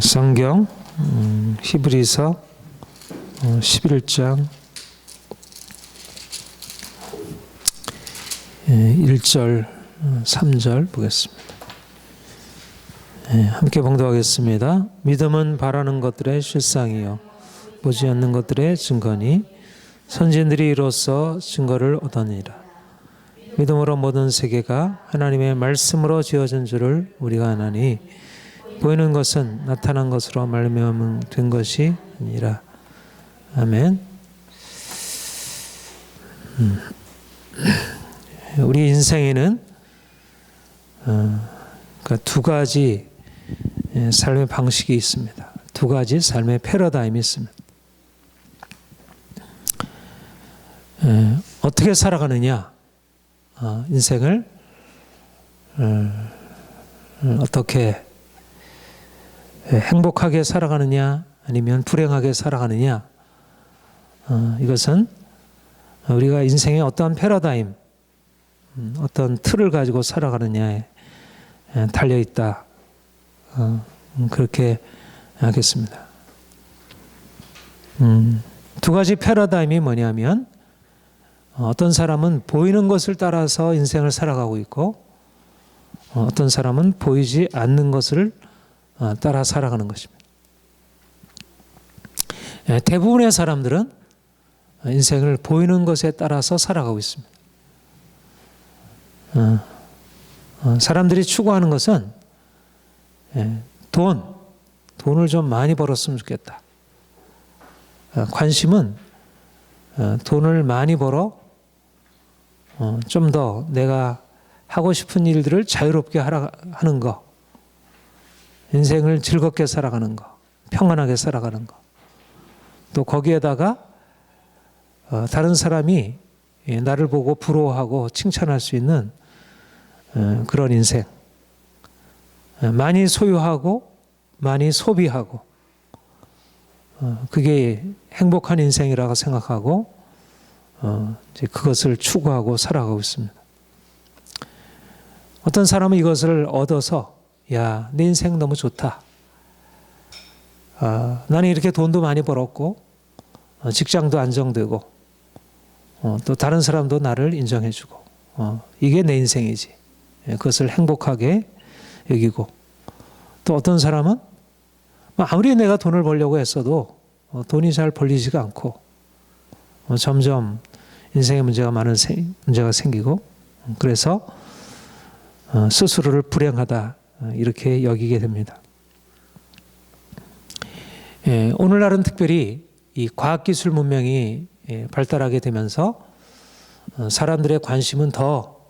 성경 히브리서 11장 1절 3절 보겠습니다. 함께 봉독하겠습니다. 믿음은 바라는 것들의 실상이요 보지 않는 것들의 증거니 선진들이 이로써 증거를 얻으니라. 믿음으로 모든 세계가 하나님의 말씀으로 지어진 줄을 우리가 아나니 보이는 것은 나타난 것으로 말미암아 된 것이 아니라. 아멘. 우리 인생에는 두 가지 삶의 방식이 있습니다. 두 가지 삶의 패러다임이 있습니다. 어떻게 살아가느냐, 인생을 어떻게 행복하게 살아가느냐 아니면 불행하게 살아가느냐, 이것은 우리가 인생의 어떠한 패러다임, 어떤 틀을 가지고 살아가느냐에 달려있다, 그렇게 하겠습니다. 두 가지 패러다임이 뭐냐면, 어떤 사람은 보이는 것을 따라서 인생을 살아가고 있고, 어떤 사람은 보이지 않는 것을 따라 살아가는 것입니다. 대부분의 사람들은 인생을 보이는 것에 따라서 살아가고 있습니다. 사람들이 추구하는 것은 돈을 좀 많이 벌었으면 좋겠다. 관심은 돈을 많이 벌어 좀 더 내가 하고 싶은 일들을 자유롭게 하는 거, 인생을 즐겁게 살아가는 거, 평안하게 살아가는 거, 또 거기에다가 다른 사람이 나를 보고 부러워하고 칭찬할 수 있는 그런 인생, 많이 소유하고 많이 소비하고, 그게 행복한 인생이라고 생각하고 이제 그것을 추구하고 살아가고 있습니다. 어떤 사람은 이것을 얻어서, 야, 내 인생 너무 좋다. 나는 이렇게 돈도 많이 벌었고, 직장도 안정되고, 또 다른 사람도 나를 인정해주고, 이게 내 인생이지. 그것을 행복하게 여기고, 또 어떤 사람은 아무리 내가 돈을 벌려고 했어도 돈이 잘 벌리지가 않고, 점점 인생에 문제가 생기고, 그래서 스스로를 불행하다, 이렇게 여기게 됩니다. 오늘날은 특별히 이 과학기술 문명이 발달하게 되면서 사람들의 관심은 더,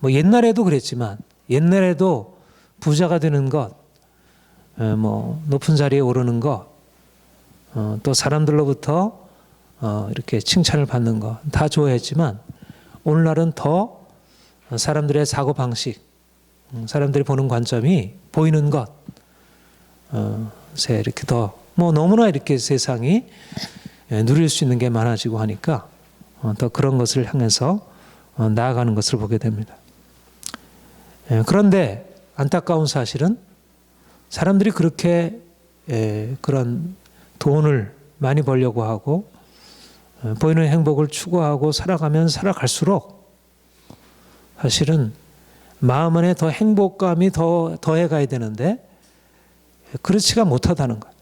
옛날에도 그랬지만, 옛날에도 부자가 되는 것, 높은 자리에 오르는 것, 또 사람들로부터 이렇게 칭찬을 받는 것 다 좋아했지만, 오늘날은 더 사람들의 사고방식, 사람들이 보는 관점이 보이는 것, 이렇게 더 너무나 이렇게 세상이 누릴 수 있는 게 많아지고 하니까 더 그런 것을 향해서 나아가는 것을 보게 됩니다. 그런데 안타까운 사실은 사람들이 그렇게 그런 돈을 많이 벌려고 하고 보이는 행복을 추구하고 살아가면 살아갈수록 사실은 마음 안에 더 행복감이 더해가야 되는데 그렇지가 못하다는 거예요.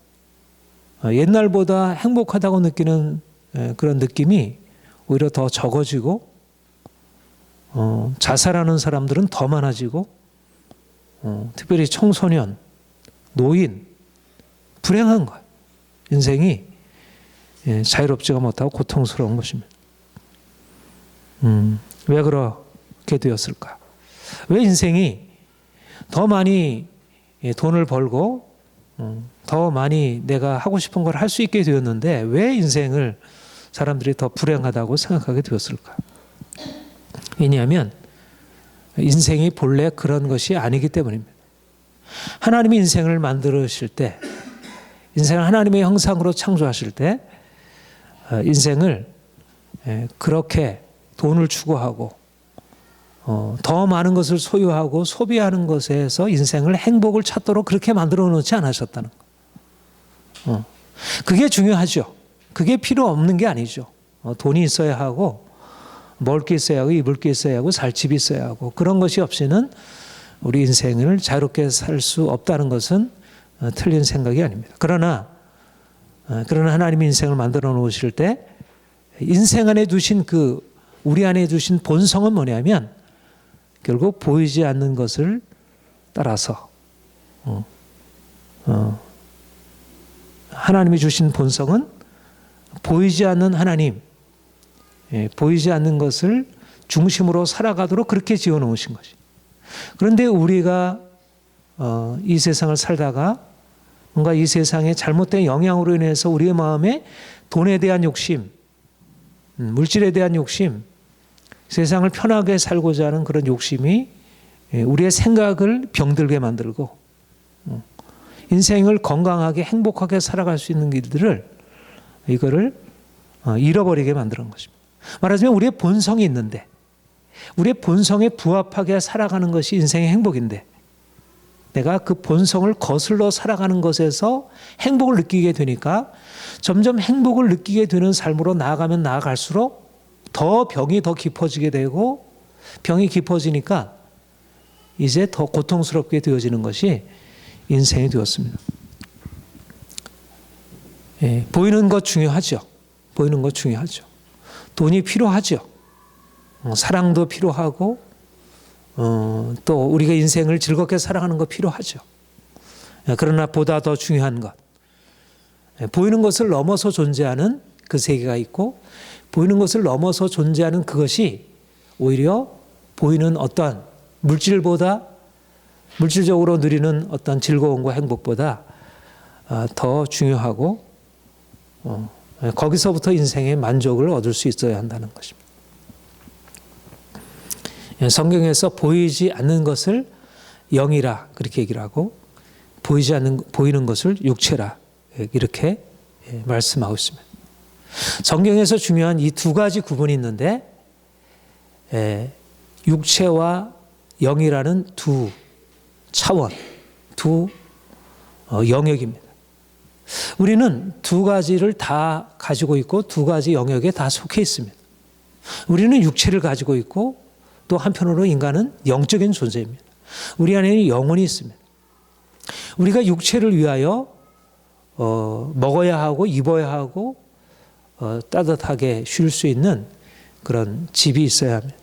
옛날보다 행복하다고 느끼는 그런 느낌이 오히려 더 적어지고, 자살하는 사람들은 더 많아지고, 특별히 청소년, 노인, 불행한 거예요. 인생이 자유롭지가 못하고 고통스러운 것입니다. 왜 그렇게 되었을까? 왜 인생이 더 많이 돈을 벌고 더 많이 내가 하고 싶은 걸 할 수 있게 되었는데 왜 인생을 사람들이 더 불행하다고 생각하게 되었을까? 왜냐하면 인생이 본래 그런 것이 아니기 때문입니다. 하나님이 인생을 만드실 때, 인생을 하나님의 형상으로 창조하실 때 인생을 그렇게 돈을 추구하고 더 많은 것을 소유하고 소비하는 것에서 인생을 행복을 찾도록 그렇게 만들어 놓지 않으셨다는 것. 그게 중요하죠. 그게 필요 없는 게 아니죠. 돈이 있어야 하고 먹을 게 있어야 하고 입을 게 있어야 하고 살 집이 있어야 하고 그런 것이 없이는 우리 인생을 자유롭게 살 수 없다는 것은 틀린 생각이 아닙니다. 그러나 하나님이 인생을 만들어 놓으실 때 인생 안에 두신 우리 안에 두신 본성은 뭐냐면 결국 보이지 않는 것을 따라서 하나님이 주신 본성은 보이지 않는 하나님, 보이지 않는 것을 중심으로 살아가도록 그렇게 지어 놓으신 것이. 그런데 우리가 이 세상을 살다가 뭔가 이 세상의 잘못된 영향으로 인해서 우리의 마음에 돈에 대한 욕심, 물질에 대한 욕심, 세상을 편하게 살고자 하는 그런 욕심이 우리의 생각을 병들게 만들고 인생을 건강하게 행복하게 살아갈 수 있는 길들을 이거를 잃어버리게 만드는 것입니다. 말하자면 우리의 본성이 있는데 우리의 본성에 부합하게 살아가는 것이 인생의 행복인데 내가 그 본성을 거슬러 살아가는 것에서 행복을 느끼게 되니까 점점 행복을 느끼게 되는 삶으로 나아가면 나아갈수록 더 병이 더 깊어지게 되고 병이 깊어지니까 이제 더 고통스럽게 되어지는 것이 인생이 되었습니다. 보이는 것 중요하죠. 보이는 것 중요하죠. 돈이 필요하죠. 사랑도 필요하고 또 우리가 인생을 즐겁게 살아가는 거 필요하죠. 그러나 보다 더 중요한 것, 보이는 것을 넘어서 존재하는 그 세계가 있고 보이는 것을 넘어서 존재하는 그것이 오히려 보이는 어떠한 물질적으로 누리는 어떤 즐거움과 행복보다 더 중요하고 거기서부터 인생의 만족을 얻을 수 있어야 한다는 것입니다. 성경에서 보이지 않는 것을 영이라 그렇게 얘기를 하고 보이는 것을 육체라 이렇게 말씀하고 있습니다. 성경에서 중요한 이 두 가지 구분이 있는데 육체와 영이라는 두 차원, 두 영역입니다. 우리는 두 가지를 다 가지고 있고 두 가지 영역에 다 속해 있습니다. 우리는 육체를 가지고 있고 또 한편으로 인간은 영적인 존재입니다. 우리 안에는 영혼이 있습니다. 우리가 육체를 위하여 먹어야 하고 입어야 하고 따뜻하게 쉴 수 있는 그런 집이 있어야 합니다.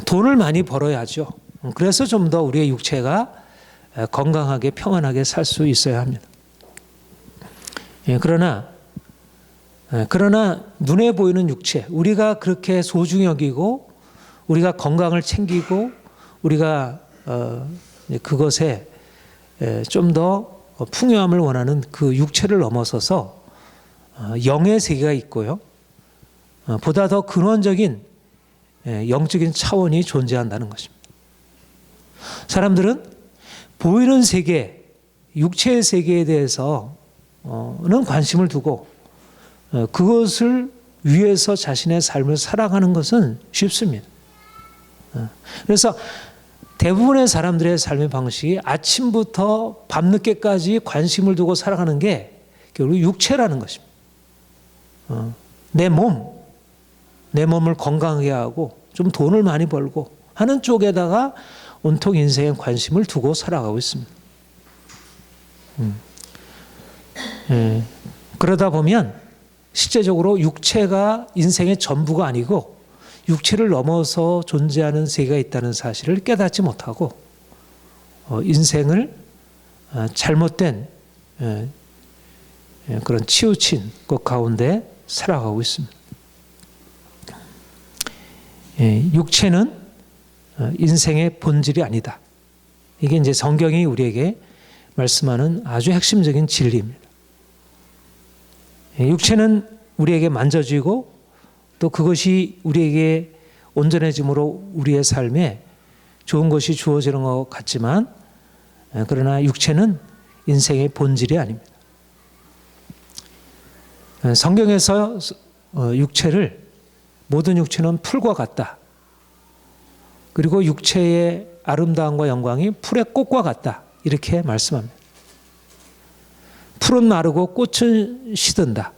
돈을 많이 벌어야죠. 그래서 좀 더 우리의 육체가 건강하게 평안하게 살 수 있어야 합니다. 그러나 눈에 보이는 육체, 우리가 그렇게 소중히 여기고 우리가 건강을 챙기고 우리가 그것에 좀 더 풍요함을 원하는 그 육체를 넘어서서 영의 세계가 있고요. 보다 더 근원적인 영적인 차원이 존재한다는 것입니다. 사람들은 보이는 세계, 육체의 세계에 대해서는 관심을 두고 그것을 위해서 자신의 삶을 살아가는 것은 쉽습니다. 그래서 대부분의 사람들의 삶의 방식이 아침부터 밤늦게까지 관심을 두고 살아가는 게 결국 육체라는 것입니다. 내 몸을 건강하게 하고 좀 돈을 많이 벌고 하는 쪽에다가 온통 인생의 관심을 두고 살아가고 있습니다. 그러다 보면 실제적으로 육체가 인생의 전부가 아니고 육체를 넘어서 존재하는 세계가 있다는 사실을 깨닫지 못하고 인생을 잘못된 그런 치우친 것 가운데 살아가고 있습니다. 육체는 인생의 본질이 아니다. 이게 이제 성경이 우리에게 말씀하는 아주 핵심적인 진리입니다. 육체는 우리에게 만져지고 또 그것이 우리에게 온전해짐으로 우리의 삶에 좋은 것이 주어지는 것 같지만 그러나 육체는 인생의 본질이 아닙니다. 성경에서 모든 육체는 풀과 같다. 그리고 육체의 아름다움과 영광이 풀의 꽃과 같다. 이렇게 말씀합니다. 풀은 마르고 꽃은 시든다.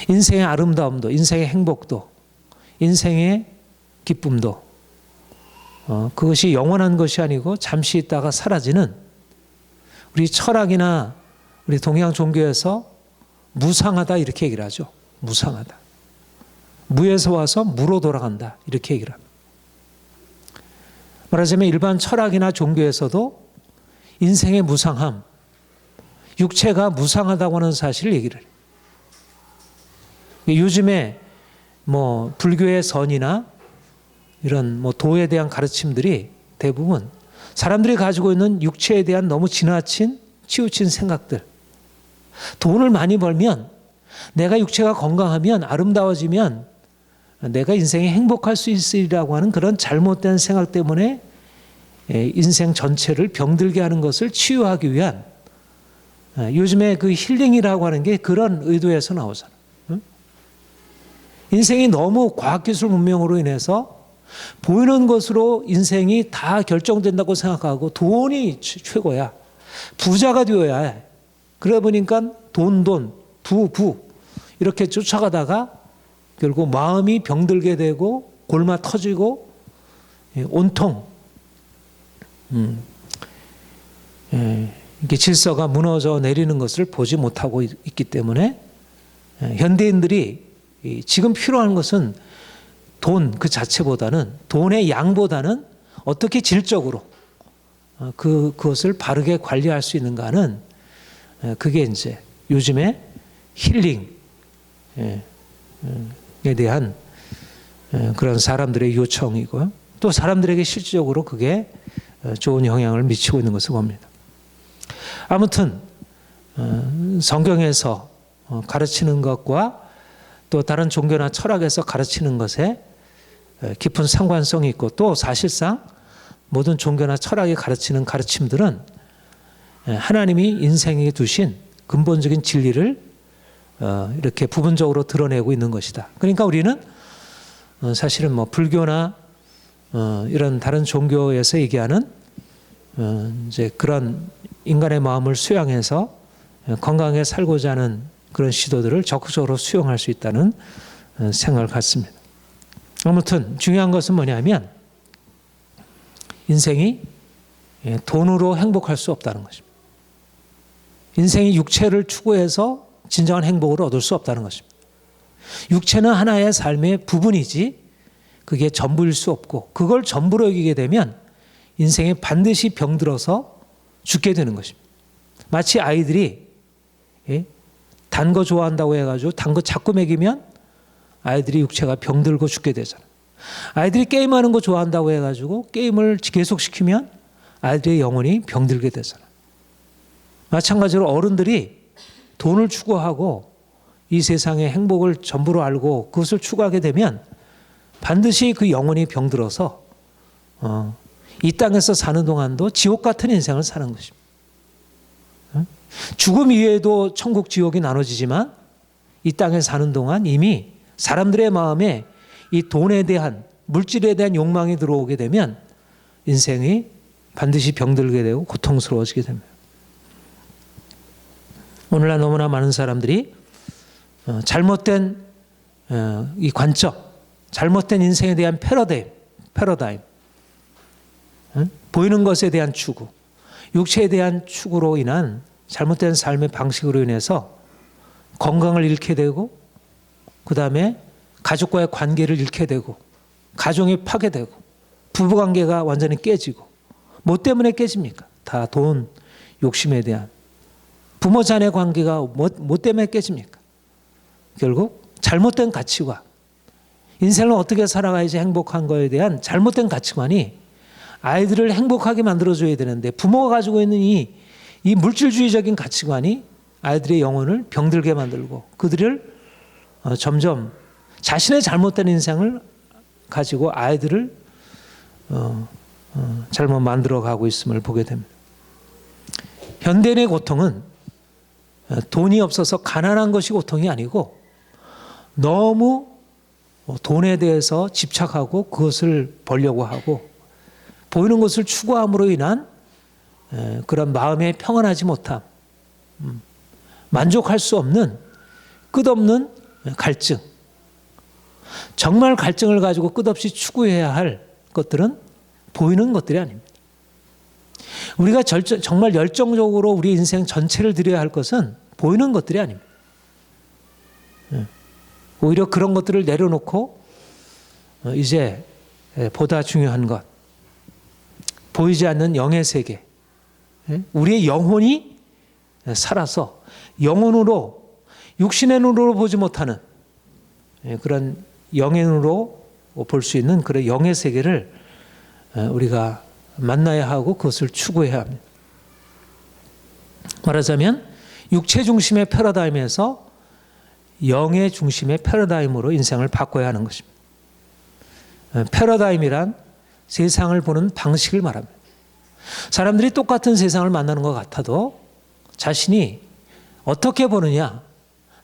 인생의 아름다움도, 인생의 행복도, 인생의 기쁨도 그것이 영원한 것이 아니고 잠시 있다가 사라지는, 우리 철학이나 우리 동양 종교에서 무상하다 이렇게 얘기를 하죠. 무상하다. 무에서 와서 무로 돌아간다 이렇게 얘기를 합니다. 말하자면 일반 철학이나 종교에서도 인생의 무상함, 육체가 무상하다고 하는 사실을 얘기를 해요. 요즘에 뭐 불교의 선이나 이런 뭐 도에 대한 가르침들이 대부분 사람들이 가지고 있는 육체에 대한 너무 지나친 치우친 생각들, 돈을 많이 벌면, 내가 육체가 건강하면, 아름다워지면 내가 인생에 행복할 수 있으리라고 하는 그런 잘못된 생각 때문에 인생 전체를 병들게 하는 것을 치유하기 위한, 요즘에 그 힐링이라고 하는 게 그런 의도에서 나오잖아. 인생이 너무 과학기술 문명으로 인해서 보이는 것으로 인생이 다 결정된다고 생각하고 돈이 최고야. 부자가 되어야 해. 그러다 보니까 돈, 부 이렇게 쫓아가다가 결국 마음이 병들게 되고 골마 터지고 온통 이게 질서가 무너져 내리는 것을 보지 못하고 있기 때문에 현대인들이 지금 필요한 것은 돈 그 자체보다는, 돈의 양보다는 어떻게 질적으로 그것을 바르게 관리할 수 있는가 하는, 그게 이제 요즘에 힐링에 대한 그런 사람들의 요청이고요. 또 사람들에게 실질적으로 그게 좋은 영향을 미치고 있는 것을 봅니다. 아무튼 성경에서 가르치는 것과 또 다른 종교나 철학에서 가르치는 것에 깊은 상관성이 있고, 또 사실상 모든 종교나 철학이 가르치는 가르침들은 하나님이 인생에 두신 근본적인 진리를 이렇게 부분적으로 드러내고 있는 것이다. 그러니까 우리는 사실은 뭐 불교나 이런 다른 종교에서 얘기하는 이제 그런 인간의 마음을 수양해서 건강하게 살고자 하는 그런 시도들을 적극적으로 수용할 수 있다는 생각을 갖습니다. 아무튼 중요한 것은 뭐냐면 인생이 돈으로 행복할 수 없다는 것입니다. 인생이 육체를 추구해서 진정한 행복을 얻을 수 없다는 것입니다. 육체는 하나의 삶의 부분이지 그게 전부일 수 없고, 그걸 전부로 여기게 되면 인생에 반드시 병들어서 죽게 되는 것입니다. 마치 아이들이 단 거 좋아한다고 해가지고 단 거 자꾸 먹이면 아이들이 육체가 병들고 죽게 되잖아요. 아이들이 게임하는 거 좋아한다고 해가지고 게임을 계속 시키면 아이들의 영혼이 병들게 되잖아요. 마찬가지로 어른들이 돈을 추구하고 이 세상의 행복을 전부로 알고 그것을 추구하게 되면 반드시 그 영혼이 병들어서 이 땅에서 사는 동안도 지옥 같은 인생을 사는 것입니다. 죽음 이후에도 천국 지옥이 나눠지지만 이 땅에 사는 동안 이미 사람들의 마음에 이 돈에 대한, 물질에 대한 욕망이 들어오게 되면 인생이 반드시 병들게 되고 고통스러워지게 됩니다. 오늘날 너무나 많은 사람들이 잘못된 이 관점, 잘못된 인생에 대한 패러다임, 보이는 것에 대한 추구, 육체에 대한 추구로 인한 잘못된 삶의 방식으로 인해서 건강을 잃게 되고, 그 다음에 가족과의 관계를 잃게 되고, 가정이 파괴되고, 부부관계가 완전히 깨지고. 뭐 때문에 깨집니까? 다 돈, 욕심에 대한. 부모 자녀 관계가 뭐 때문에 깨집니까? 결국 잘못된 가치관, 인생을 어떻게 살아가야지 행복한 거에 대한 잘못된 가치관이 아이들을 행복하게 만들어줘야 되는데, 부모가 가지고 있는 이 물질주의적인 가치관이 아이들의 영혼을 병들게 만들고 그들을 점점 자신의 잘못된 인생을 가지고 아이들을 잘못 만들어가고 있음을 보게 됩니다. 현대인의 고통은 돈이 없어서 가난한 것이 고통이 아니고 너무 돈에 대해서 집착하고 그것을 벌려고 하고 보이는 것을 추구함으로 인한 그런 마음에 평안하지 못함, 만족할 수 없는 끝없는 갈증, 정말 갈증을 가지고 끝없이 추구해야 할 것들은 보이는 것들이 아닙니다. 우리가 정말 열정적으로 우리 인생 전체를 드려야 할 것은 보이는 것들이 아닙니다. 오히려 그런 것들을 내려놓고 이제 보다 중요한 것, 보이지 않는 영의 세계, 우리의 영혼이 살아서 영혼으로, 육신의 눈으로 보지 못하는 그런 영의 눈으로 볼 수 있는 그런 영의 세계를 우리가 만나야 하고 그것을 추구해야 합니다. 말하자면 육체 중심의 패러다임에서 영의 중심의 패러다임으로 인생을 바꿔야 하는 것입니다. 패러다임이란 세상을 보는 방식을 말합니다. 사람들이 똑같은 세상을 만나는 것 같아도 자신이 어떻게 보느냐,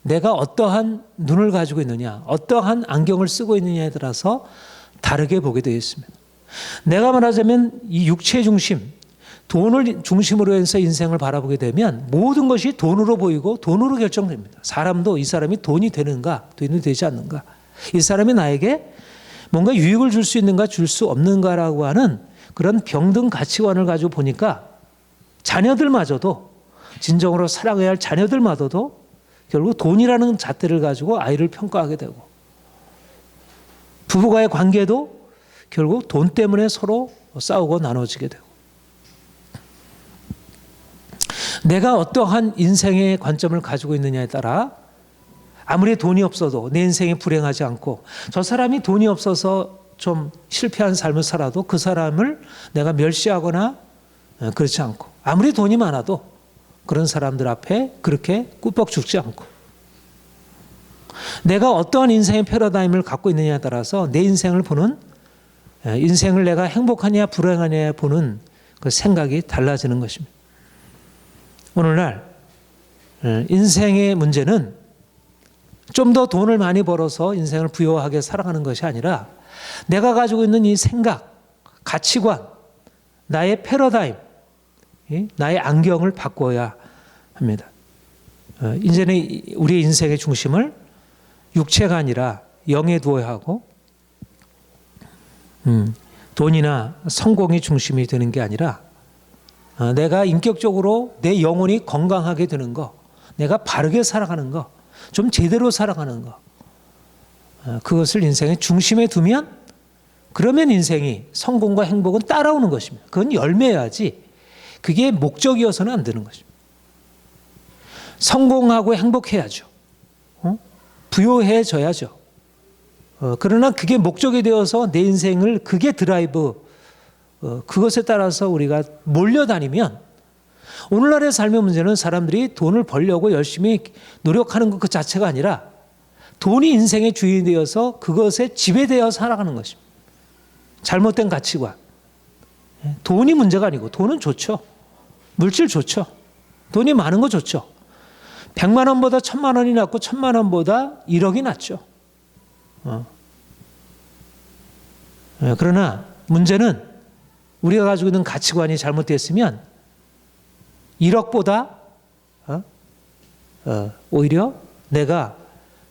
내가 어떠한 눈을 가지고 있느냐, 어떠한 안경을 쓰고 있느냐에 따라서 다르게 보게 되어 있습니다. 내가 말하자면 이 육체 중심, 돈을 중심으로 해서 인생을 바라보게 되면 모든 것이 돈으로 보이고 돈으로 결정됩니다. 사람도 이 사람이 돈이 되는가, 돈이 되지 않는가, 이 사람이 나에게 뭔가 유익을 줄 수 있는가, 줄 수 없는가라고 하는 그런 병든 가치관을 가지고 보니까 자녀들마저도, 진정으로 사랑해야 할 자녀들마저도 결국 돈이라는 잣대를 가지고 아이를 평가하게 되고, 부부와의 관계도 결국 돈 때문에 서로 싸우고 나눠지게 되고, 내가 어떠한 인생의 관점을 가지고 있느냐에 따라 아무리 돈이 없어도 내 인생이 불행하지 않고, 저 사람이 돈이 없어서 좀 실패한 삶을 살아도 그 사람을 내가 멸시하거나 그렇지 않고, 아무리 돈이 많아도 그런 사람들 앞에 그렇게 꾸벅 죽지 않고, 내가 어떠한 인생의 패러다임을 갖고 있느냐에 따라서 내 인생을 보는, 인생을 내가 행복하냐 불행하냐 보는 그 생각이 달라지는 것입니다. 오늘날 인생의 문제는 좀 더 돈을 많이 벌어서 인생을 부유하게 살아가는 것이 아니라 내가 가지고 있는 이 생각, 가치관, 나의 패러다임, 나의 안경을 바꿔야 합니다. 이제는 우리의 인생의 중심을 육체가 아니라 영에 두어야 하고, 돈이나 성공이 중심이 되는 게 아니라 내가 인격적으로 내 영혼이 건강하게 되는 거, 내가 바르게 살아가는 거, 좀 제대로 살아가는 거, 그것을 인생의 중심에 두면, 그러면 인생이, 성공과 행복은 따라오는 것입니다. 그건 열매여야지 그게 목적이어서는 안 되는 것입니다. 성공하고 행복해야죠. 부유해져야죠. 그러나 그게 목적이 되어서 내 인생을, 그게 드라이브, 그것에 따라서 우리가 몰려다니면, 오늘날의 삶의 문제는 사람들이 돈을 벌려고 열심히 노력하는 것 그 자체가 아니라 돈이 인생의 주인이 되어서 그것에 지배되어 살아가는 것입니다. 잘못된 가치관. 돈이 문제가 아니고, 돈은 좋죠. 물질 좋죠. 돈이 많은 거 좋죠. 100만 원보다 1000만 원이 낫고 1000만 원보다 1억이 낫죠. 그러나 문제는 우리가 가지고 있는 가치관이 잘못됐으면 1억보다 오히려 내가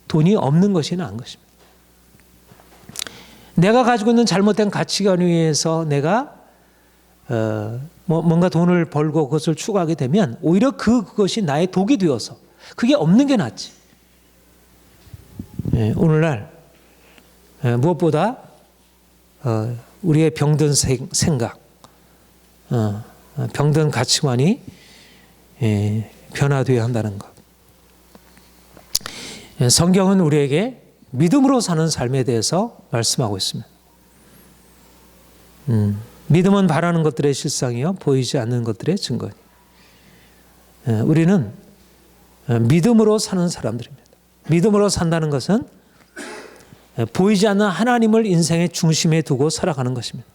돈이 없는 것이 나은 것입니다. 내가 가지고 있는 잘못된 가치관에 의해서 내가 뭔가 돈을 벌고 그것을 추구하게 되면 오히려 그것이 나의 독이 되어서 그게 없는 게 낫지. 오늘날 무엇보다 우리의 병든 생각, 병든 가치관이 변화되어야 한다는 것. 성경은 우리에게 믿음으로 사는 삶에 대해서 말씀하고 있습니다. 믿음은 바라는 것들의 실상이요 보이지 않는 것들의 증거니. 우리는 믿음으로 사는 사람들입니다. 믿음으로 산다는 것은 보이지 않는 하나님을 인생의 중심에 두고 살아가는 것입니다.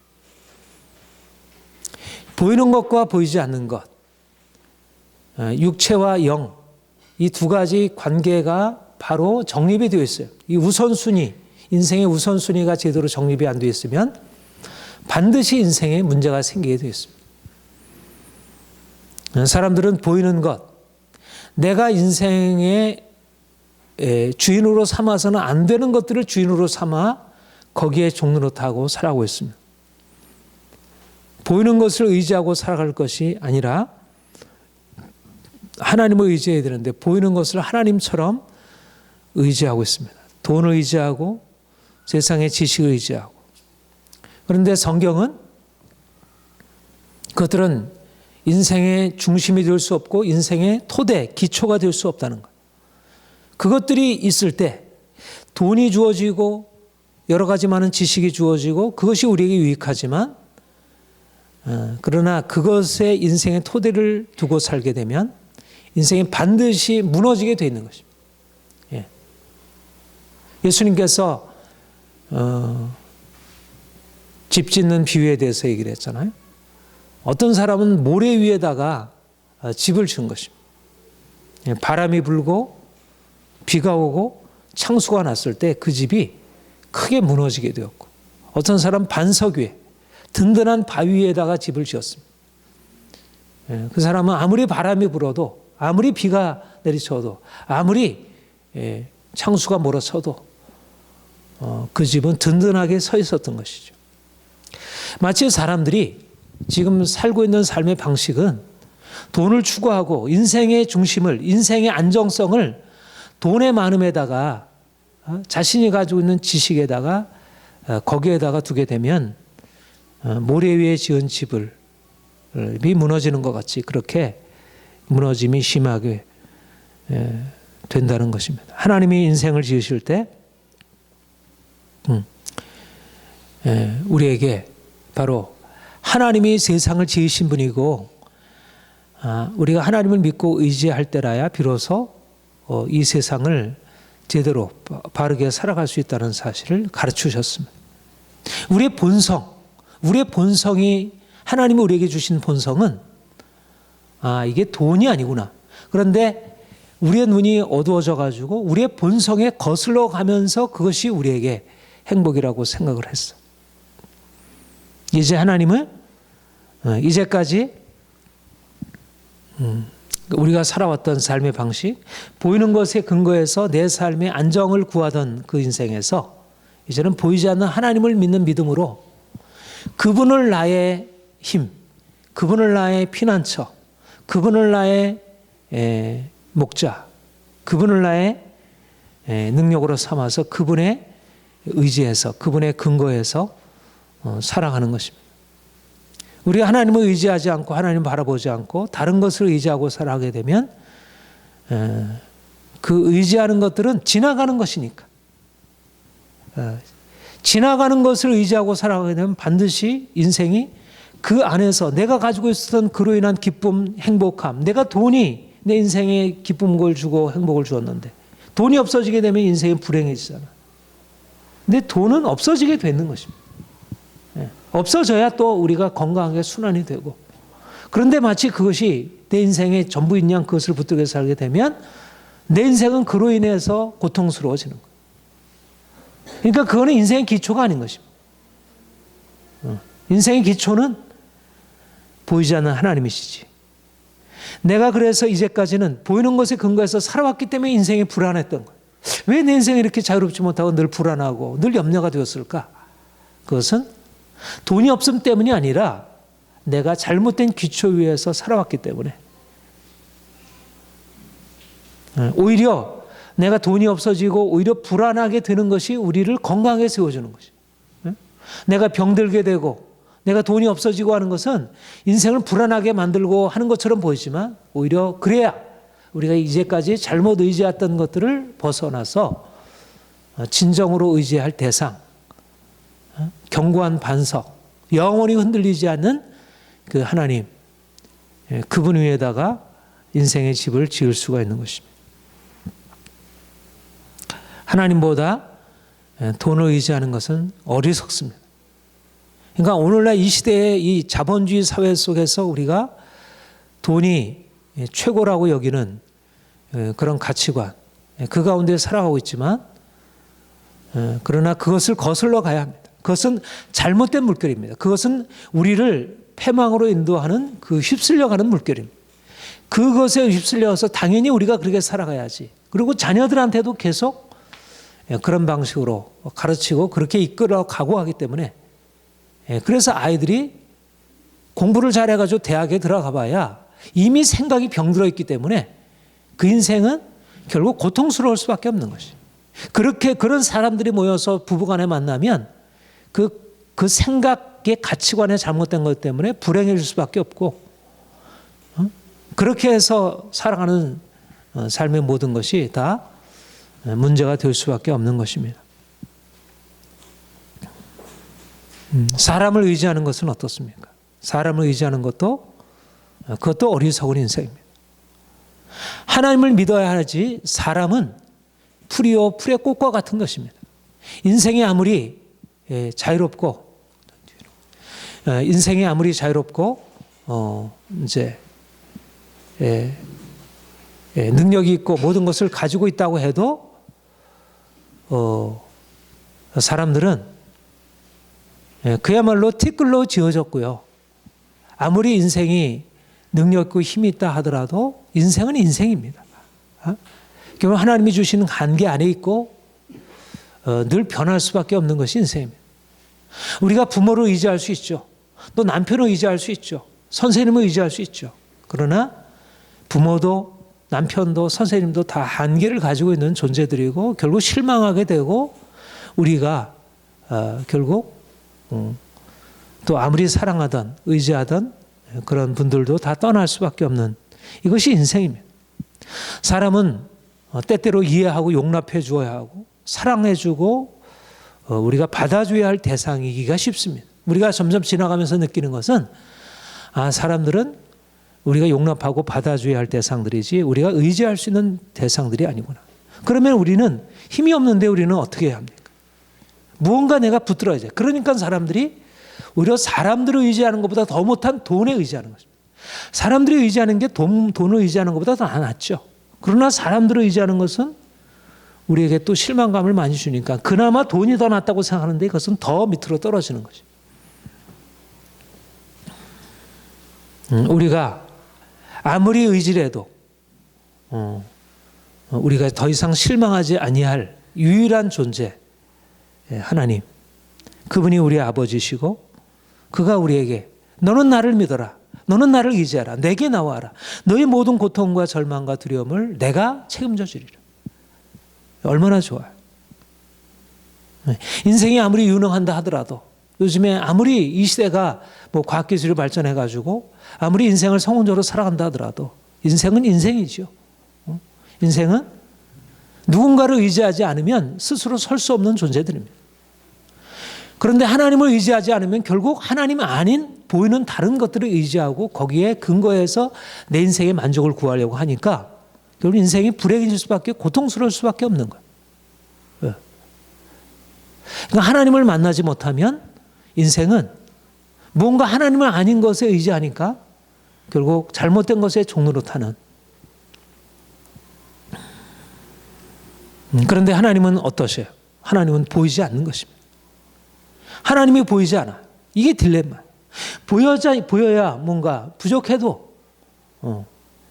보이는 것과 보이지 않는 것, 육체와 영, 이 두 가지 관계가 바로 정립이 되어 있어요. 이 우선순위, 인생의 우선순위가 제대로 정립이 안 되어 있으면 반드시 인생에 문제가 생기게 되어 있습니다. 사람들은 보이는 것, 내가 인생의 주인으로 삼아서는 안 되는 것들을 주인으로 삼아 거기에 종로로 타고 살아가고 있습니다. 보이는 것을 의지하고 살아갈 것이 아니라 하나님을 의지해야 되는데 보이는 것을 하나님처럼 의지하고 있습니다. 돈을 의지하고 세상의 지식을 의지하고. 그런데 성경은 그것들은 인생의 중심이 될 수 없고 인생의 토대, 기초가 될 수 없다는 것. 그것들이 있을 때 돈이 주어지고 여러 가지 많은 지식이 주어지고 그것이 우리에게 유익하지만 그러나 그것에 인생의 토대를 두고 살게 되면 인생이 반드시 무너지게 되어 있는 것입니다. 예. 예수님께서 집 짓는 비유에 대해서 얘기를 했잖아요. 어떤 사람은 모래 위에다가 집을 지은 것입니다. 예. 바람이 불고 비가 오고 창수가 났을 때 그 집이 크게 무너지게 되었고 어떤 사람은 반석 위에 든든한 바위 위에다가 집을 지었습니다. 예. 그 사람은 아무리 바람이 불어도 아무리 비가 내리쳐도 아무리 창수가 몰아쳐도 그 집은 든든하게 서 있었던 것이죠. 마치 사람들이 지금 살고 있는 삶의 방식은 돈을 추구하고 인생의 중심을, 인생의 안정성을 돈의 많음에다가 자신이 가지고 있는 지식에다가 거기에다가 두게 되면 모래 위에 지은 집이 무너지는 것 같이 그렇게 무너짐이 심하게 된다는 것입니다. 하나님이 인생을 지으실 때 우리에게 바로 하나님이 세상을 지으신 분이고 우리가 하나님을 믿고 의지할 때라야 비로소 이 세상을 제대로 바르게 살아갈 수 있다는 사실을 가르치셨습니다. 우리의 본성이 하나님이 우리에게 주신 본성은 이게 돈이 아니구나. 그런데 우리의 눈이 어두워져 가지고 우리의 본성에 거슬러 가면서 그것이 우리에게 행복이라고 생각을 했어. 이제 하나님은 이제까지 우리가 살아왔던 삶의 방식, 보이는 것에 근거해서 내 삶의 안정을 구하던 그 인생에서 이제는 보이지 않는 하나님을 믿는 믿음으로 그분을 나의 힘, 그분을 나의 피난처, 그분을 나의 목자, 그분을 나의 능력으로 삼아서 그분의 의지해서 그분의 근거에서 살아가는 것입니다. 우리가 하나님을 의지하지 않고 하나님을 바라보지 않고 다른 것을 의지하고 살아가게 되면 그 의지하는 것들은 지나가는 것이니까 지나가는 것을 의지하고 살아가게 되면 반드시 인생이 그 안에서 내가 가지고 있었던 그로 인한 기쁨, 행복함, 내가 돈이 내 인생에 기쁨을 주고 행복을 주었는데 돈이 없어지게 되면 인생이 불행해지잖아. 근데 돈은 없어지게 되는 것입니다. 없어져야 또 우리가 건강하게 순환이 되고 그런데 마치 그것이 내 인생의 전부인 양 그것을 붙들고 살게 되면 내 인생은 그로 인해서 고통스러워지는 거예요. 그러니까 그거는 인생의 기초가 아닌 것입니다. 인생의 기초는 보이지 않는 하나님이시지. 내가 그래서 이제까지는 보이는 것에 근거해서 살아왔기 때문에 인생이 불안했던 거예요. 왜 내 인생이 이렇게 자유롭지 못하고 늘 불안하고 늘 염려가 되었을까? 그것은 돈이 없음 때문이 아니라 내가 잘못된 기초 위에서 살아왔기 때문에 오히려 내가 돈이 없어지고 오히려 불안하게 되는 것이 우리를 건강하게 세워주는 것이에요. 내가 병들게 되고 내가 돈이 없어지고 하는 것은 인생을 불안하게 만들고 하는 것처럼 보이지만 오히려 그래야 우리가 이제까지 잘못 의지했던 것들을 벗어나서 진정으로 의지할 대상, 견고한 반석, 영원히 흔들리지 않는 그 하나님, 그분 위에다가 인생의 집을 지을 수가 있는 것입니다. 하나님보다 돈을 의지하는 것은 어리석습니다. 그러니까 오늘날 이 시대의 이 자본주의 사회 속에서 우리가 돈이 최고라고 여기는 그런 가치관, 그 가운데 살아가고 있지만 그러나 그것을 거슬러 가야 합니다. 그것은 잘못된 물결입니다. 그것은 우리를 패망으로 인도하는 그 휩쓸려가는 물결입니다. 그것에 휩쓸려서 당연히 우리가 그렇게 살아가야지. 그리고 자녀들한테도 계속 그런 방식으로 가르치고 그렇게 이끌어가고 하기 때문에, 그래서 아이들이 공부를 잘해가지고 대학에 들어가 봐야 이미 생각이 병들어 있기 때문에 그 인생은 결국 고통스러울 수밖에 없는 것이. 그렇게 그런 사람들이 모여서 부부간에 만나면 그 생각의 가치관에 잘못된 것 때문에 불행해질 수밖에 없고, 그렇게 해서 살아가는 삶의 모든 것이 다 문제가 될 수밖에 없는 것입니다. 사람을 의지하는 것은 어떻습니까? 사람을 의지하는 그것도 어리석은 인생입니다. 하나님을 믿어야 하지 사람은 풀이요 풀의 꽃과 같은 것입니다. 인생이 아무리 자유롭고 이제 능력이 있고 모든 것을 가지고 있다고 해도 사람들은 그야말로 티끌로 지어졌고요. 아무리 인생이 능력 있고 힘이 있다 하더라도 인생은 인생입니다. 결국 하나님이 주시는 한계 안에 있고 늘 변할 수밖에 없는 것이 인생입니다. 우리가 부모를 의지할 수 있죠. 또 남편을 의지할 수 있죠. 선생님을 의지할 수 있죠. 그러나 부모도 남편도 선생님도 다 한계를 가지고 있는 존재들이고 결국 실망하게 되고 우리가 결국 또 아무리 사랑하던 의지하던 그런 분들도 다 떠날 수밖에 없는 이것이 인생입니다. 사람은 때때로 이해하고 용납해 주어야 하고 사랑해 주고 우리가 받아줘야 할 대상이기가 쉽습니다. 우리가 점점 지나가면서 느끼는 것은 사람들은 우리가 용납하고 받아줘야 할 대상들이지 우리가 의지할 수 있는 대상들이 아니구나. 그러면 우리는 힘이 없는데 우리는 어떻게 해야 합니까? 무언가 내가 붙들어야 돼. 그러니까 사람들이 오히려 사람들을 의지하는 것보다 더 못한 돈에 의지하는 것입니다. 사람들이 의지하는 게 돈을 의지하는 것보다 더 낫죠. 그러나 사람들을 의지하는 것은 우리에게 또 실망감을 많이 주니까 그나마 돈이 더 낫다고 생각하는데 그것은 더 밑으로 떨어지는 것이죠. 우리가 아무리 의지를 해도 우리가 더 이상 실망하지 아니할 유일한 존재 하나님, 그분이 우리의 아버지시고 그가 우리에게 너는 나를 믿어라, 너는 나를 의지하라, 내게 나와라, 너의 모든 고통과 절망과 두려움을 내가 책임져 주리라. 얼마나 좋아요. 인생이 아무리 유능한다 하더라도 요즘에 아무리 이 시대가 과학기술이 발전해가지고 아무리 인생을 성공적으로 살아간다 하더라도 인생은 인생이죠. 인생은 누군가를 의지하지 않으면 스스로 설 수 없는 존재들입니다. 그런데 하나님을 의지하지 않으면 결국 하나님 아닌 보이는 다른 것들을 의지하고 거기에 근거해서 내 인생의 만족을 구하려고 하니까 결국 인생이 불행해질 수밖에, 고통스러울 수밖에 없는 거예요. 그러니까 하나님을 만나지 못하면 인생은 뭔가 하나님을 아닌 것에 의지하니까 결국 잘못된 것에 종로로 타는. 그런데 하나님은 어떠세요? 하나님은 보이지 않는 것입니다. 하나님이 보이지 않아. 이게 딜레마예요. 보여야 뭔가 부족해도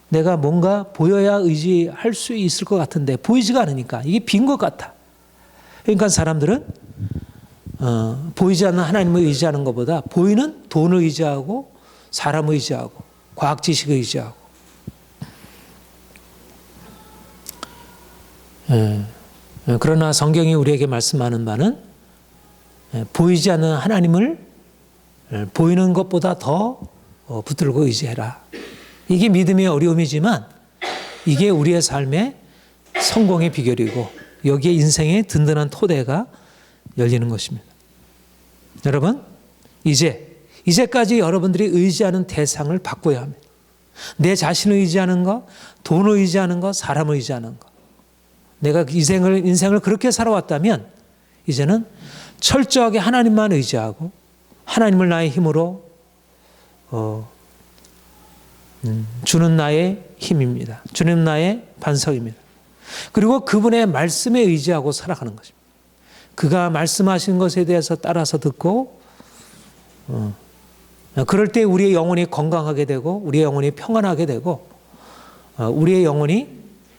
내가 뭔가 보여야 의지할 수 있을 것 같은데 보이지가 않으니까 이게 빈 것 같아. 그러니까 사람들은 보이지 않는 하나님을 의지하는 것보다 보이는 돈을 의지하고 사람을 의지하고 과학 지식을 의지하고 그러나 성경이 우리에게 말씀하는 바는 보이지 않는 하나님을 보이는 것보다 더 붙들고 의지해라. 이게 믿음의 어려움이지만 이게 우리의 삶의 성공의 비결이고 여기에 인생의 든든한 토대가 열리는 것입니다. 여러분, 이제까지 여러분들이 의지하는 대상을 바꿔야 합니다. 내 자신을 의지하는 것, 돈을 의지하는 것, 사람을 의지하는 것. 내가 인생을 그렇게 살아왔다면 이제는 철저하게 하나님만 의지하고 하나님을 나의 힘으로 주는 나의 힘입니다. 주는 나의 반석입니다. 그리고 그분의 말씀에 의지하고 살아가는 것입니다. 그가 말씀하신 것에 대해서 따라서 듣고 그럴 때 우리의 영혼이 건강하게 되고 우리의 영혼이 평안하게 되고 우리의 영혼이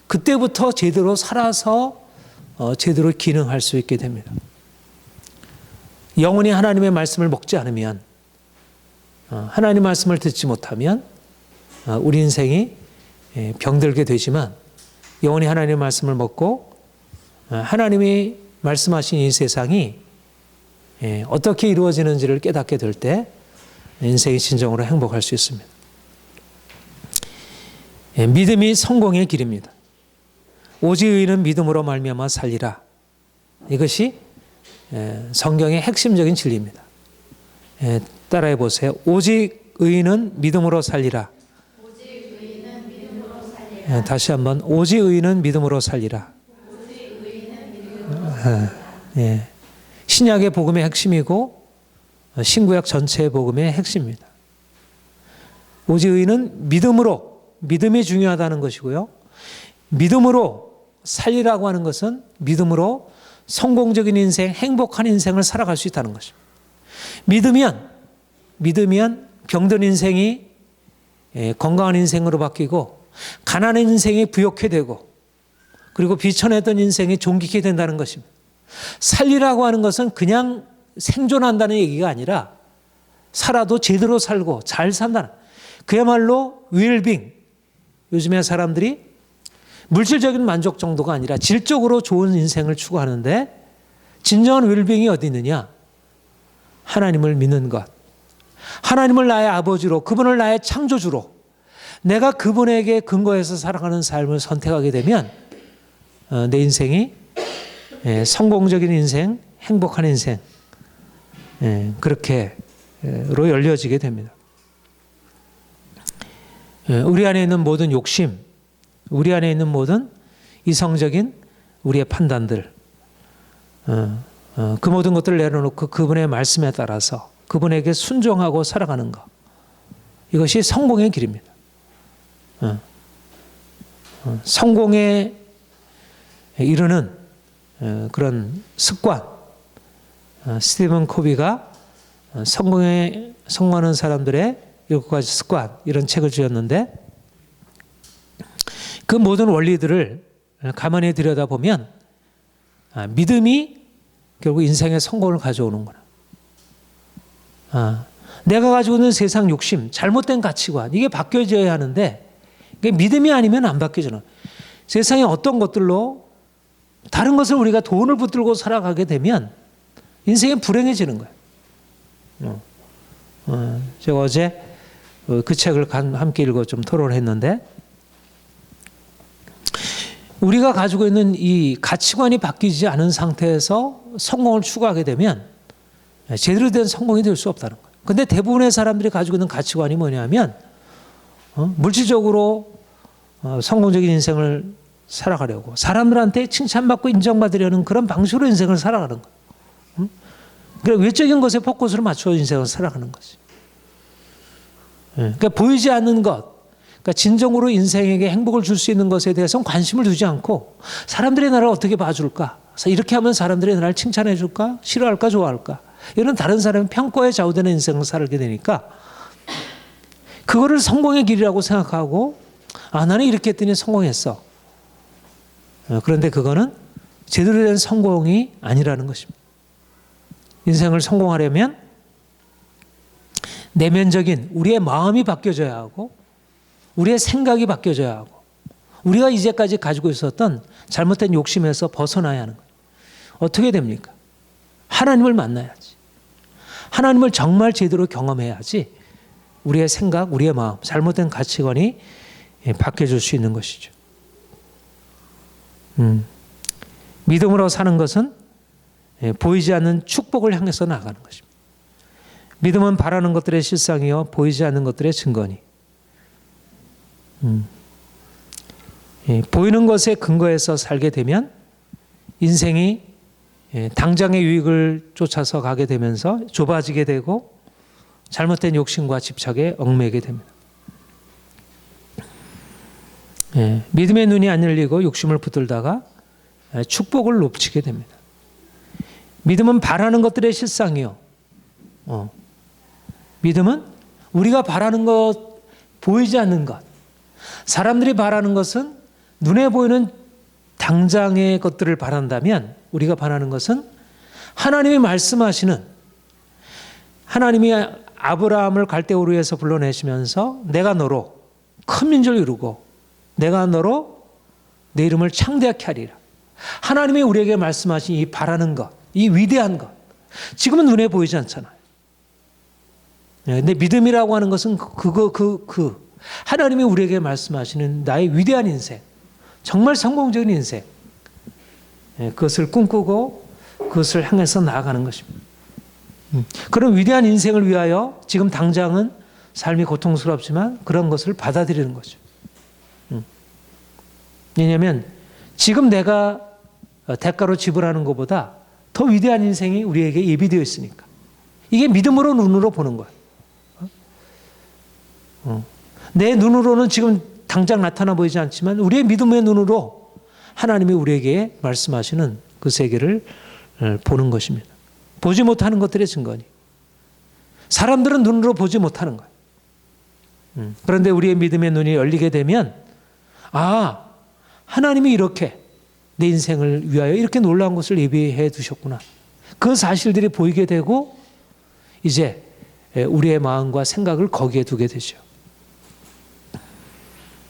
그때부터 제대로 살아서 제대로 기능할 수 있게 됩니다. 영혼이 하나님의 말씀을 먹지 않으면, 하나님 말씀을 듣지 못하면 우리 인생이 병들게 되지만, 영혼이 하나님의 말씀을 먹고 하나님이 말씀하신 이 세상이 어떻게 이루어지는지를 깨닫게 될 때 인생이 진정으로 행복할 수 있습니다. 믿음이 성공의 길입니다. 오직 의인은 믿음으로 말미암아 살리라. 이것이 성경의 핵심적인 진리입니다. 따라해 보세요. 오직 의인은 믿음으로 살리라. 다시 한번, 오직 의인은 믿음으로 살리라. 신약의 복음의 핵심이고 신구약 전체의 복음의 핵심입니다. 오직 의인은 믿음이 중요하다는 것이고요. 믿음으로 살리라고 하는 것은 믿음으로 성공적인 인생, 행복한 인생을 살아갈 수 있다는 것입니다. 믿으면 병든 인생이 건강한 인생으로 바뀌고, 가난한 인생이 부욕해 되고, 그리고 비천했던 인생이 존귀케 된다는 것입니다. 살리라고 하는 것은 그냥 생존한다는 얘기가 아니라 살아도 제대로 살고 잘 산다는, 그야말로 웰빙. 요즘에 사람들이 물질적인 만족 정도가 아니라 질적으로 좋은 인생을 추구하는데, 진정한 웰빙이 어디 있느냐? 하나님을 믿는 것. 하나님을 나의 아버지로, 그분을 나의 창조주로, 내가 그분에게 근거해서 살아가는 삶을 선택하게 되면 내 인생이 성공적인 인생, 행복한 인생, 그렇게로 열려지게 됩니다. 우리 안에 있는 모든 욕심, 우리 안에 있는 모든 이성적인 우리의 판단들, 그 모든 것들을 내려놓고 그분의 말씀에 따라서 그분에게 순종하고 살아가는 것, 이것이 성공의 길입니다. 성공에 이르는 그런 습관, 스티븐 코비가 성공하는 사람들의 7가지 습관, 이런 책을 지었는데, 그 모든 원리들을 가만히 들여다보면 믿음이 결국 인생의 성공을 가져오는구나. 내가 가지고 있는 세상 욕심, 잘못된 가치관, 이게 바뀌어져야 하는데, 이게 믿음이 아니면 안 바뀌잖아. 세상에 어떤 것들로 다른 것을 우리가 돈을 붙들고 살아가게 되면 인생이 불행해지는 거예요. 제가 어제 그 책을 함께 읽어 좀 토론했는데, 우리가 가지고 있는 이 가치관이 바뀌지 않은 상태에서 성공을 추구하게 되면 제대로 된 성공이 될 수 없다는 거예요. 근데 대부분의 사람들이 가지고 있는 가치관이 뭐냐면, 물질적으로 성공적인 인생을 살아가려고, 사람들한테 칭찬받고 인정받으려는 그런 방식으로 인생을 살아가는 거예요. 그러니까 외적인 것에 포커스를 맞춰 인생을 살아가는 거지. 그러니까 보이지 않는 것, 그러니까 진정으로 인생에게 행복을 줄 수 있는 것에 대해서는 관심을 두지 않고, 사람들이 나를 어떻게 봐줄까? 이렇게 하면 사람들이 나를 칭찬해 줄까? 싫어할까? 좋아할까? 이런 다른 사람의 평가에 좌우되는 인생을 살게 되니까, 그거를 성공의 길이라고 생각하고, 나는 이렇게 했더니 성공했어. 그런데 그거는 제대로 된 성공이 아니라는 것입니다. 인생을 성공하려면 내면적인 우리의 마음이 바뀌어져야 하고, 우리의 생각이 바뀌어져야 하고, 우리가 이제까지 가지고 있었던 잘못된 욕심에서 벗어나야 하는 거예요. 어떻게 됩니까? 하나님을 만나야지. 하나님을 정말 제대로 경험해야지 우리의 생각, 우리의 마음, 잘못된 가치관이 바뀌어질 수 있는 것이죠. 믿음으로 사는 것은 보이지 않는 축복을 향해서 나가는 것입니다. 믿음은 바라는 것들의 실상이요 보이지 않는 것들의 증거니. 보이는 것에 근거해서 살게 되면 인생이 당장의 유익을 쫓아서 가게 되면서 좁아지게 되고 잘못된 욕심과 집착에 얽매이게 됩니다. 믿음의 눈이 안 열리고 욕심을 붙들다가 축복을 놓치게 됩니다. 믿음은 바라는 것들의 실상이요. 믿음은 우리가 바라는 것, 보이지 않는 것, 사람들이 바라는 것은 눈에 보이는 당장의 것들을 바란다면 우리가 바라는 것은 하나님이 말씀하시는, 하나님이 아브라함을 갈대우르에서 불러내시면서 내가 너로 큰 민족을 이루고 내가 너로 내 이름을 창대하게 하리라. 하나님이 우리에게 말씀하신 이 바라는 것, 이 위대한 것, 지금은 눈에 보이지 않잖아요. 근데 믿음이라고 하는 것은 하나님이 우리에게 말씀하시는 나의 위대한 인생, 정말 성공적인 인생, 그것을 꿈꾸고 그것을 향해서 나아가는 것입니다. 그런 위대한 인생을 위하여 지금 당장은 삶이 고통스럽지만 그런 것을 받아들이는 거죠. 왜냐하면 지금 내가 대가로 지불하는 것보다 더 위대한 인생이 우리에게 예비되어 있으니까. 이게 믿음으로 눈으로 보는 거예요. 내 눈으로는 지금 당장 나타나 보이지 않지만 우리의 믿음의 눈으로 하나님이 우리에게 말씀하시는 그 세계를 보는 것입니다. 보지 못하는 것들의 증거니. 사람들은 눈으로 보지 못하는 거예요. 그런데 우리의 믿음의 눈이 열리게 되면 하나님이 이렇게 내 인생을 위하여 이렇게 놀라운 것을 예비해 두셨구나. 그 사실들이 보이게 되고 이제 우리의 마음과 생각을 거기에 두게 되죠.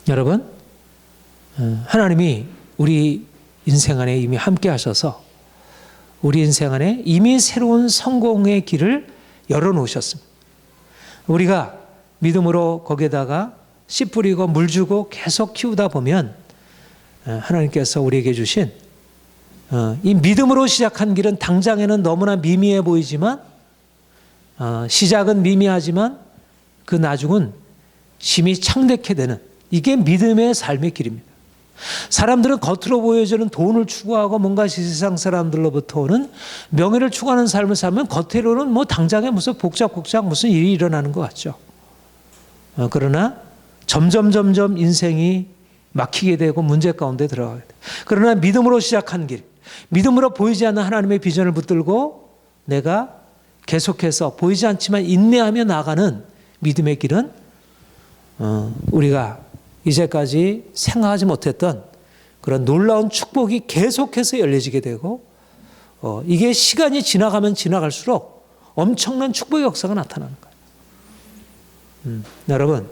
여러분, 하나님이 우리 인생 안에 이미 함께 하셔서 우리 인생 안에 이미 새로운 성공의 길을 열어놓으셨습니다. 우리가 믿음으로 거기에다가 씨 뿌리고 물 주고 계속 키우다 보면 하나님께서 우리에게 주신 이 믿음으로 시작한 길은 당장에는 너무나 미미해 보이지만 시작은 미미하지만 그 나중은 심히 창대케 되는, 이게 믿음의 삶의 길입니다. 사람들은 겉으로 보여주는 돈을 추구하고 뭔가 세상 사람들로부터 오는 명예를 추구하는 삶을 살면 겉으로는 뭐 당장에 무슨 복작복작 무슨 일이 일어나는 것 같죠. 그러나 점점 인생이 막히게 되고 문제 가운데 들어가게 돼요. 그러나 믿음으로 시작한 길, 믿음으로 보이지 않는 하나님의 비전을 붙들고 내가 계속해서 보이지 않지만 인내하며 나가는 믿음의 길은 우리가 이제까지 생각하지 못했던 그런 놀라운 축복이 계속해서 열려지게 되고 이게 시간이 지나가면 지나갈수록 엄청난 축복의 역사가 나타나는 거예요. 여러분,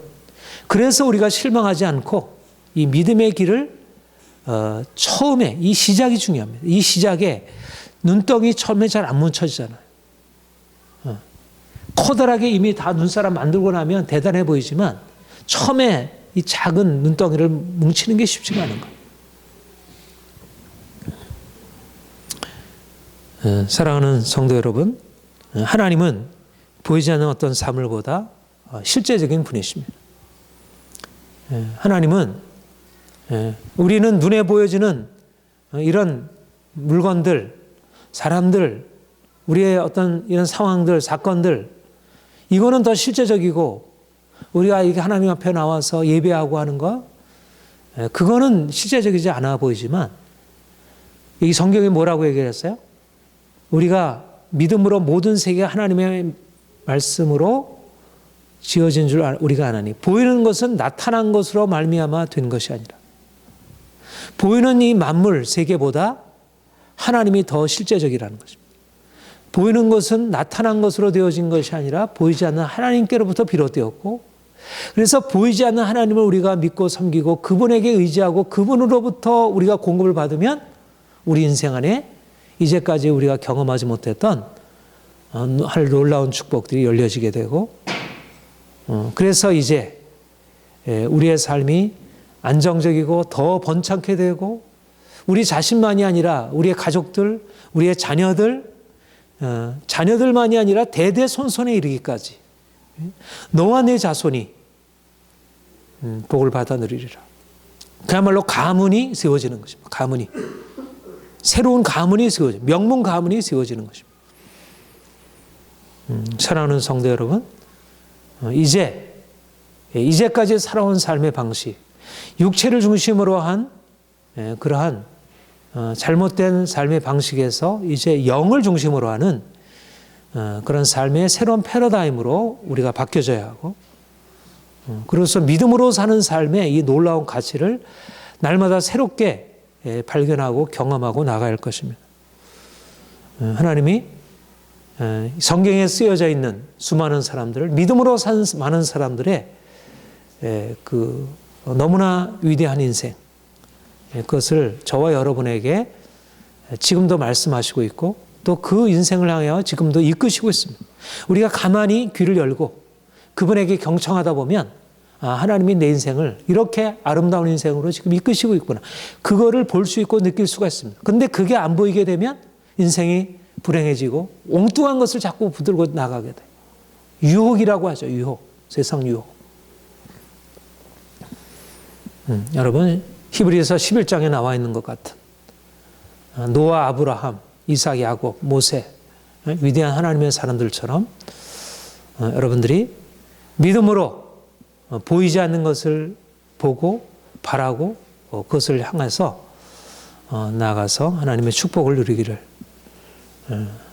그래서 우리가 실망하지 않고 이 믿음의 길을 처음에 이 시작이 중요합니다. 이 시작에 눈덩이 처음에 잘 안 뭉쳐지잖아요. 커다랗게 이미 다 눈사람 만들고 나면 대단해 보이지만 처음에 이 작은 눈덩이를 뭉치는 게 쉽지가 않은 거예요. 사랑하는 성도 여러분, 하나님은 보이지 않는 어떤 사물보다 실제적인 분이십니다. 하나님은 우리는 눈에 보여지는 이런 물건들, 사람들, 우리의 어떤 이런 상황들, 사건들, 이거는 더 실제적이고 우리가 이게 하나님 앞에 나와서 예배하고 하는 거, 그거는 실제적이지 않아 보이지만 이 성경이 뭐라고 얘기했어요? 우리가 믿음으로 모든 세계가 하나님의 말씀으로 지어진 줄 우리가 아나니, 보이는 것은 나타난 것으로 말미암아 된 것이 아니라 보이는 이 만물 세계보다 하나님이 더 실제적이라는 것입니다. 보이는 것은 나타난 것으로 되어진 것이 아니라 보이지 않는 하나님께로부터 비롯되었고, 그래서 보이지 않는 하나님을 우리가 믿고 섬기고 그분에게 의지하고 그분으로부터 우리가 공급을 받으면 우리 인생 안에 이제까지 우리가 경험하지 못했던 놀라운 축복들이 열려지게 되고, 그래서 이제 우리의 삶이 안정적이고 더 번창케 되고 우리 자신만이 아니라 우리의 가족들, 우리의 자녀들만이 아니라 대대손손에 이르기까지 너와 내 자손이 복을 받아 누리리라. 그야말로 가문이 세워지는 것입니다. 가문이. 새로운 가문이 세워지는, 명문 가문이 세워지는 것입니다. 사랑하는 성도 여러분, 이제까지 살아온 삶의 방식, 육체를 중심으로 한 그러한 잘못된 삶의 방식에서 이제 영을 중심으로 하는 그런 삶의 새로운 패러다임으로 우리가 바뀌어져야 하고, 그래서 믿음으로 사는 삶의 이 놀라운 가치를 날마다 새롭게 발견하고 경험하고 나갈 것입니다. 하나님이 성경에 쓰여져 있는 수많은 사람들을 믿음으로 사는 많은 사람들의 그 너무나 위대한 인생, 그것을 저와 여러분에게 지금도 말씀하시고 있고 또 그 인생을 향하여 지금도 이끄시고 있습니다. 우리가 가만히 귀를 열고 그분에게 경청하다 보면 하나님이 내 인생을 이렇게 아름다운 인생으로 지금 이끄시고 있구나. 그거를 볼 수 있고 느낄 수가 있습니다. 근데 그게 안 보이게 되면 인생이 불행해지고 엉뚱한 것을 자꾸 붙들고 나가게 돼요. 유혹이라고 하죠. 유혹. 세상 유혹. 여러분 히브리서 11장에 나와 있는 것 같은 노아, 아브라함, 이삭, 야곱, 모세 위대한 하나님의 사람들처럼 여러분들이 믿음으로 보이지 않는 것을 보고 바라고 그것을 향해서 나아가서 하나님의 축복을 누리기를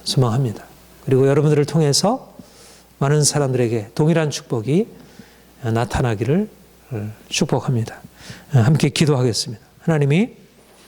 소망합니다. 그리고 여러분들을 통해서 많은 사람들에게 동일한 축복이 나타나기를 축복합니다. 함께 기도하겠습니다. 하나님이